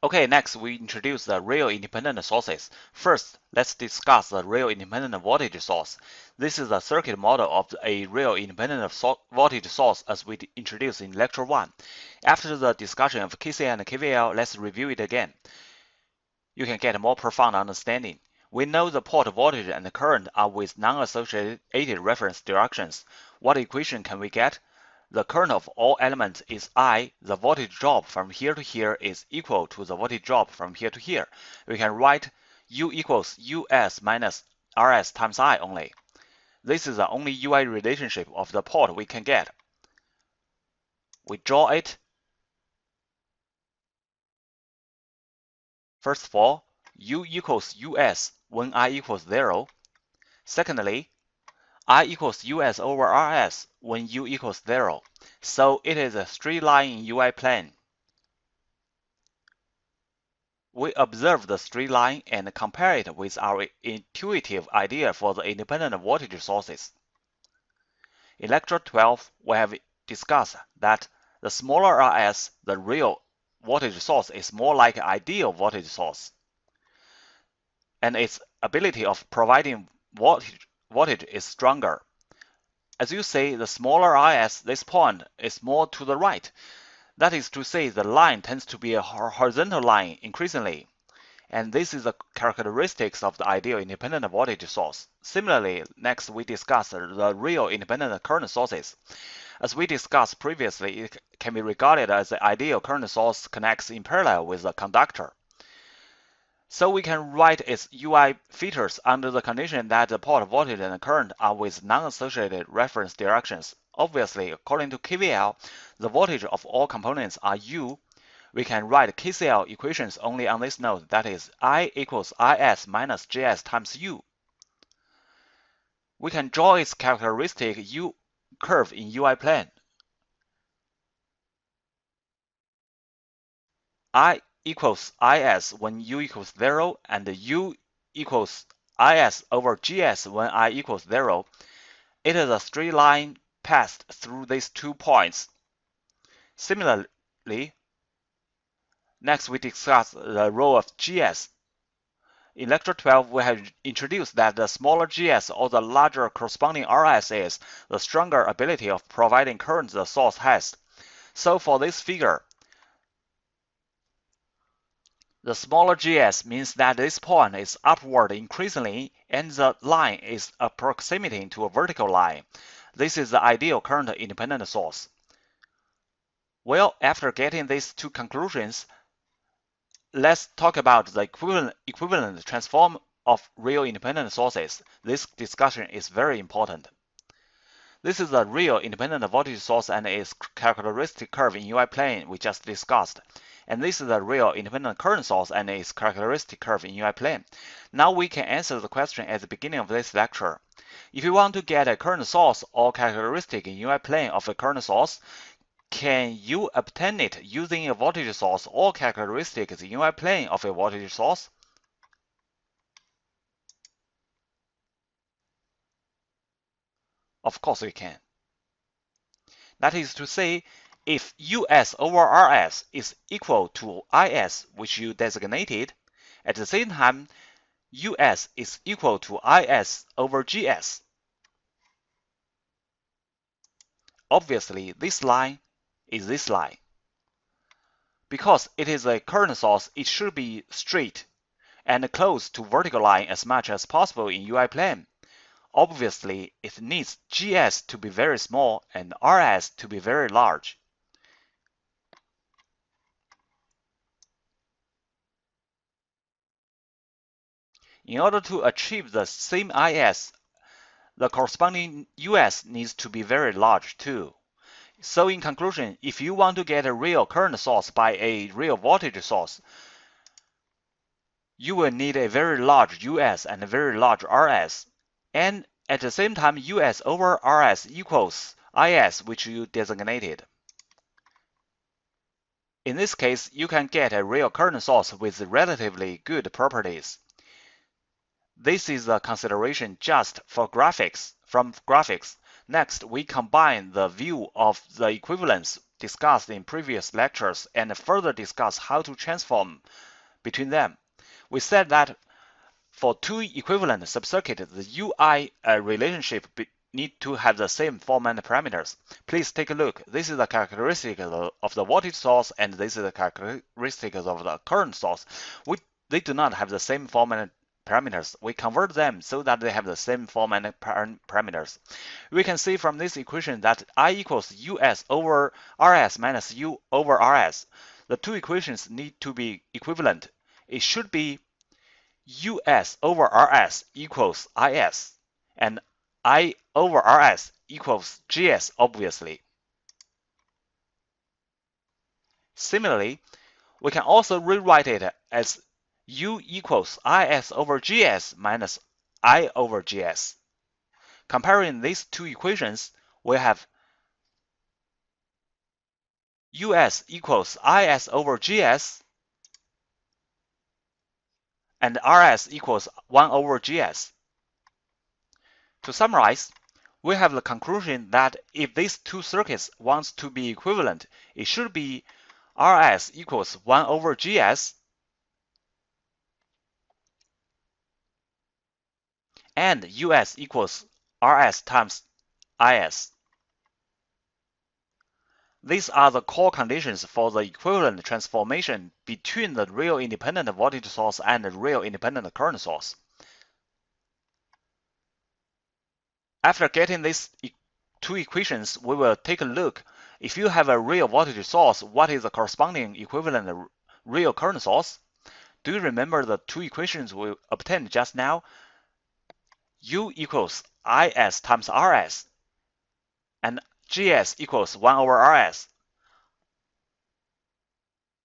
Okay, next we introduce the real independent sources. First, let's discuss the real independent voltage source. This is the circuit model of a real independent voltage source as we introduced in lecture 1. After the discussion of KCL and KVL, let's review it again. You can get a more profound understanding. We know the port voltage and the current are with non-associated reference directions. What equation can we get? The current of all elements is I. The voltage drop from here to here is equal to the voltage drop from here to here. We can write U equals US minus RS times I only. This is the only UI relationship of the port we can get. We draw it. First of all, U equals US when I equals 0. Secondly, I equals US over RS when U equals 0. So it is a straight line in UI plane. We observe the straight line and compare it with our intuitive idea for the independent voltage sources. In lecture 12, we have discussed that the smaller RS, the real voltage source, is more like an ideal voltage source, and its ability of providing voltage is stronger. As you see, the smaller RS, this point is more to the right. That is to say, the line tends to be a horizontal line increasingly. And this is the characteristics of the ideal independent voltage source. Similarly, next we discuss the real independent current sources. As we discussed previously, it can be regarded as the ideal current source connects in parallel with the conductor. So we can write its UI features under the condition that the port voltage and current are with non-associated reference directions. Obviously, according to KVL, the voltage of all components are U. We can write KCL equations only on this note, that is, I equals IS minus JS times U. We can draw its characteristic U curve in UI plane. I equals IS when U equals 0, and U equals IS over GS when I equals 0. It is a straight line passed through these 2 points. Similarly, next we discuss the role of GS. In lecture 12, we have introduced that the smaller GS or the larger corresponding RS is, the stronger ability of providing current the source has. So for this figure, the smaller GS means that this point is upward increasingly and the line is approximating to a vertical line. This is the ideal current independent source. Well, after getting these 2 conclusions, let's talk about the equivalent transform of real independent sources. This discussion is very important. This is a real independent voltage source and its characteristic curve in UI plane we just discussed. And this is a real independent current source and its characteristic curve in UI plane. Now we can answer the question at the beginning of this lecture. If you want to get a current source or characteristic in UI plane of a current source, can you obtain it using a voltage source or characteristics in UI plane of a voltage source? Of course we can. That is to say, if US over RS is equal to IS, which you designated, at the same time, US is equal to IS over GS. Obviously, this line is this line. Because it is a current source, it should be straight and close to vertical line as much as possible in UI plane. Obviously, it needs GS to be very small and RS to be very large. In order to achieve the same IS, the corresponding US needs to be very large too. So in conclusion, if you want to get a real current source by a real voltage source, you will need a very large US and a very large RS. And at the same time, US over RS equals IS, which you designated. In this case, you can get a real current source with relatively good properties. This is a consideration just for graphics. From graphics, next we combine the view of the equivalence discussed in previous lectures and further discuss how to transform between them. We said that for two equivalent subcircuits, the UI relationship need to have the same form and parameters. Please take a look. This is the characteristic of the voltage source, and this is the characteristic of the current source. They do not have the same form and parameters. We convert them so that they have the same form and parameters. We can see from this equation that I equals US over RS minus U over RS. The two equations need to be equivalent. It should be US over RS equals IS, and I over RS equals GS, obviously. Similarly, we can also rewrite it as U equals IS over GS minus I over GS. Comparing these two equations, we have US equals IS over GS and RS equals 1 over GS. To summarize, we have the conclusion that if these two circuits want to be equivalent, it should be RS equals 1 over GS and US equals RS times IS. These are the core conditions for the equivalent transformation between the real independent voltage source and the real independent current source. After getting these two equations, we will take a look. If you have a real voltage source, what is the corresponding equivalent real current source? Do you remember the two equations we obtained just now? U equals IS times RS and GS equals 1 over RS.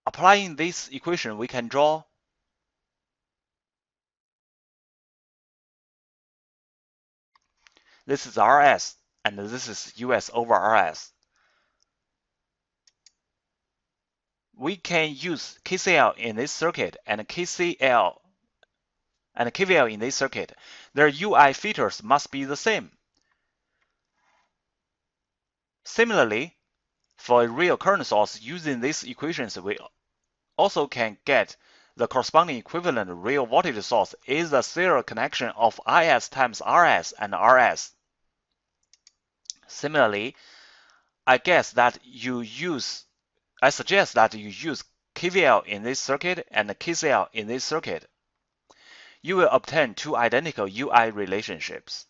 Applying this equation, we can draw this is RS and this is US over RS. We can use KCL in this circuit and KCL and KVL in this circuit. Their UI features must be the same. Similarly, for a real current source, using these equations, we also can get the corresponding equivalent real voltage source is the serial connection of IS times RS and RS. Similarly, I suggest that you use KVL in this circuit and KCL in this circuit. You will obtain two identical UI relationships.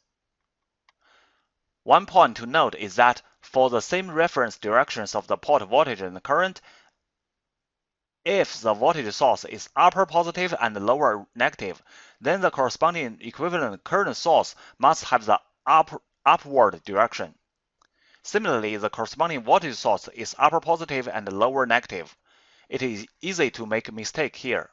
One point to note is that for the same reference directions of the port voltage and current, if the voltage source is upper positive and lower negative, then the corresponding equivalent current source must have the upward direction. Similarly, the corresponding voltage source is upper positive and lower negative. It is easy to make a mistake here.